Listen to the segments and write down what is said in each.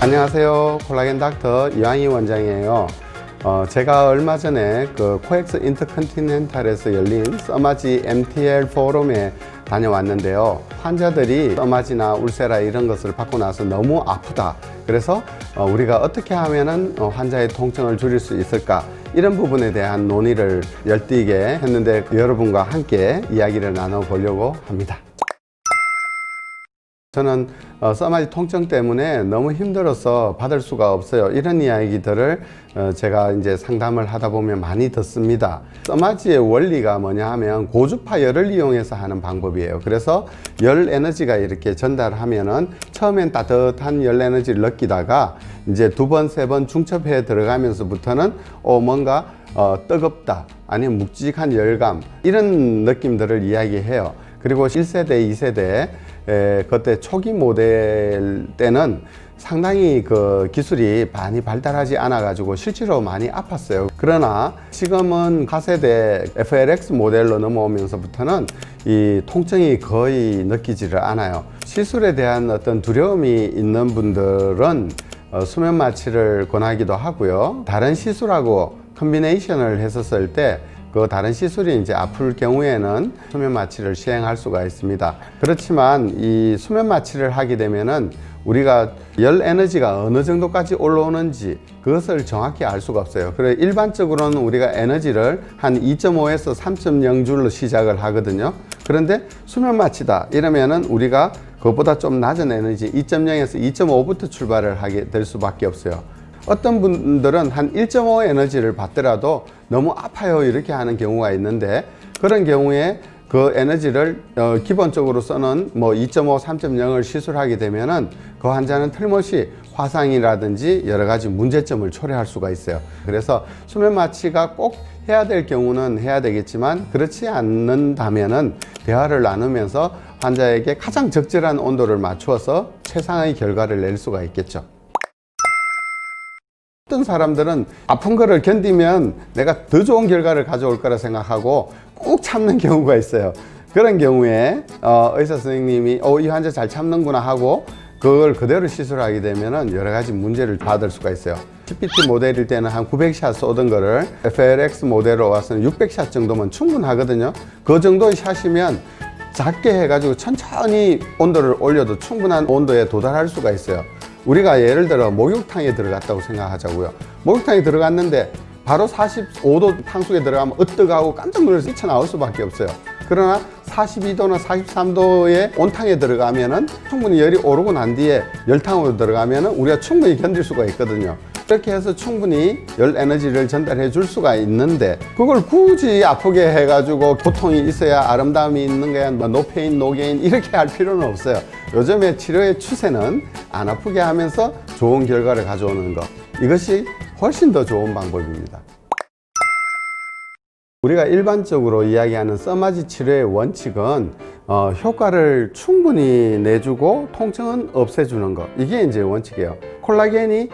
안녕하세요. 콜라겐 닥터 이완희 원장이에요. 제가 얼마 전에 그 코엑스 인터컨티넨탈에서 열린 써마지 MTL 포럼에 다녀왔는데요. 환자들이 써마지나 울세라 이런 것을 받고 나서 너무 아프다. 그래서 우리가 어떻게 하면은 환자의 통증을 줄일 수 있을까? 이런 부분에 대한 논의를 열띠게 했는데 여러분과 함께 이야기를 나눠보려고 합니다. 저는 써마지 통증 때문에 너무 힘들어서 받을 수가 없어요. 이런 이야기들을 제가 이제 상담을 하다 보면 많이 듣습니다. 써마지의 원리가 뭐냐 하면 고주파 열을 이용해서 하는 방법이에요. 그래서 열 에너지가 이렇게 전달하면은 처음엔 따뜻한 열 에너지를 느끼다가 이제 두 번, 세 번 중첩해 들어가면서부터는 뭔가 뜨겁다, 아니면 묵직한 열감, 이런 느낌들을 이야기해요. 그리고 1세대, 2세대 그때 초기 모델 때는 상당히 그 기술이 많이 발달하지 않아 가지고 실제로 많이 아팠어요. 그러나 지금은 4세대 FLX 모델로 넘어오면서부터는 이 통증이 거의 느끼지를 않아요. 시술에 대한 어떤 두려움이 있는 분들은 수면 마취를 권하기도 하고요. 다른 시술하고 컨비네이션을 했었을 때 그 다른 시술이 이제 아플 경우에는 수면 마취를 시행할 수가 있습니다. 그렇지만 이 수면 마취를 하게 되면은 우리가 열 에너지가 어느 정도까지 올라오는지 그것을 정확히 알 수가 없어요. 그래 일반적으로는 우리가 에너지를 한 2.5에서 3.0줄로 시작을 하거든요. 그런데 수면 마취다 이러면은 우리가 그것보다 좀 낮은 에너지 2.0에서 2.5부터 출발을 하게 될 수밖에 없어요. 어떤 분들은 한 1.5 에너지를 받더라도 너무 아파요 이렇게 하는 경우가 있는데, 그런 경우에 그 에너지를 기본적으로 쓰는 뭐 2.5, 3.0을 시술하게 되면은 그 환자는 틀림없이 화상이라든지 여러 가지 문제점을 초래할 수가 있어요. 그래서 수면 마취가 꼭 해야 될 경우는 해야 되겠지만 그렇지 않는다면은 대화를 나누면서 환자에게 가장 적절한 온도를 맞추어서 최상의 결과를 낼 수가 있겠죠. 어떤 사람들은 아픈 거를 견디면 내가 더 좋은 결과를 가져올 거라 생각하고 꾹 참는 경우가 있어요. 그런 경우에 의사 선생님이 이 환자 잘 참는구나 하고 그걸 그대로 시술하게 되면은 여러 가지 문제를 받을 수가 있어요. GPT 모델일 때는 한 900샷 쏘던 거를 FLX 모델로 와서는 600샷 정도면 충분하거든요. 그 정도 샷이면 작게 해가지고 천천히 온도를 올려도 충분한 온도에 도달할 수가 있어요. 우리가 예를 들어 목욕탕에 들어갔다고 생각하자고요. 목욕탕에 들어갔는데 바로 45도 탕수에 들어가면 으뜨가고 깜짝 놀라서 뛰쳐나올 수밖에 없어요. 그러나 42도나 43도의 온탕에 들어가면은 충분히 열이 오르고 난 뒤에 열탕으로 들어가면은 우리가 충분히 견딜 수가 있거든요. 이렇게 해서 충분히 열 에너지를 전달해 줄 수가 있는데, 그걸 굳이 아프게 해가지고 고통이 있어야 아름다움이 있는 거야, 노 페인 노 게인 이렇게 할 필요는 없어요. 요즘에 치료의 추세는 안 아프게 하면서 좋은 결과를 가져오는 것, 이것이 훨씬 더 좋은 방법입니다. 우리가 일반적으로 이야기하는 써마지 치료의 원칙은 효과를 충분히 내주고 통증은 없애주는 것, 이게 이제 원칙이에요. 콜라겐이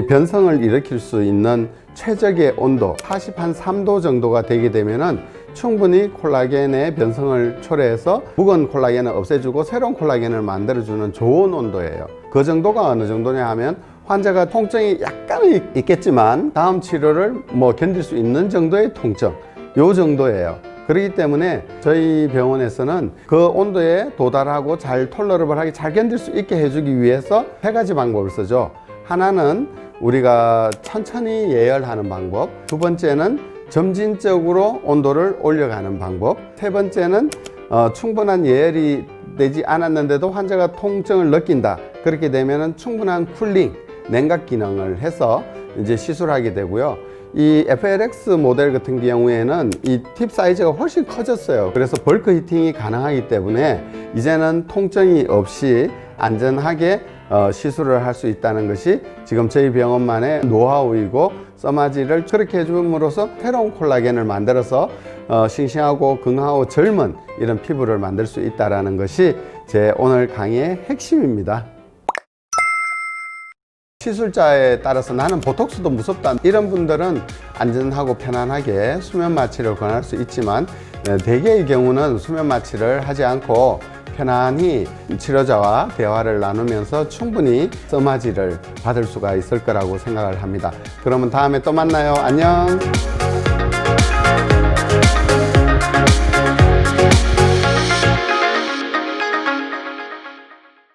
변성을 일으킬 수 있는 최적의 온도 43도 정도가 되게 되면은 충분히 콜라겐의 변성을 초래해서 묵은 콜라겐을 없애주고 새로운 콜라겐을 만들어주는 좋은 온도예요. 그 정도가 어느 정도냐 하면 환자가 통증이 약간은 있겠지만 다음 치료를 견딜 수 있는 정도의 통증, 요 정도예요. 그렇기 때문에 저희 병원에서는 그 온도에 도달하고 잘 톨러러블하게 잘 견딜 수 있게 해주기 위해서 세 가지 방법을 쓰죠. 하나는 우리가 천천히 예열하는 방법, 두 번째는 점진적으로 온도를 올려가는 방법, 세 번째는 충분한 예열이 되지 않았는데도 환자가 통증을 느낀다. 그렇게 되면은 충분한 쿨링, 냉각 기능을 해서 이제 시술하게 되고요. 이 FLX 모델 같은 경우에는 이 팁 사이즈가 훨씬 커졌어요. 그래서 벌크 히팅이 가능하기 때문에 이제는 통증이 없이 안전하게 시술을 할 수 있다는 것이 지금 저희 병원만의 노하우이고, 써마지를 그렇게 해줌으로써 새로운 콜라겐을 만들어서 싱싱하고 건강하고 젊은 이런 피부를 만들 수 있다는 것이 제 오늘 강의의 핵심입니다. 시술자에 따라서 나는 보톡스도 무섭다 이런 분들은 안전하고 편안하게 수면 마취를 권할 수 있지만, 대개의 경우는 수면 마취를 하지 않고 편안히 치료자와 대화를 나누면서 충분히 써마지를 받을 수가 있을 거라고 생각을 합니다. 그러면 다음에 또 만나요. 안녕.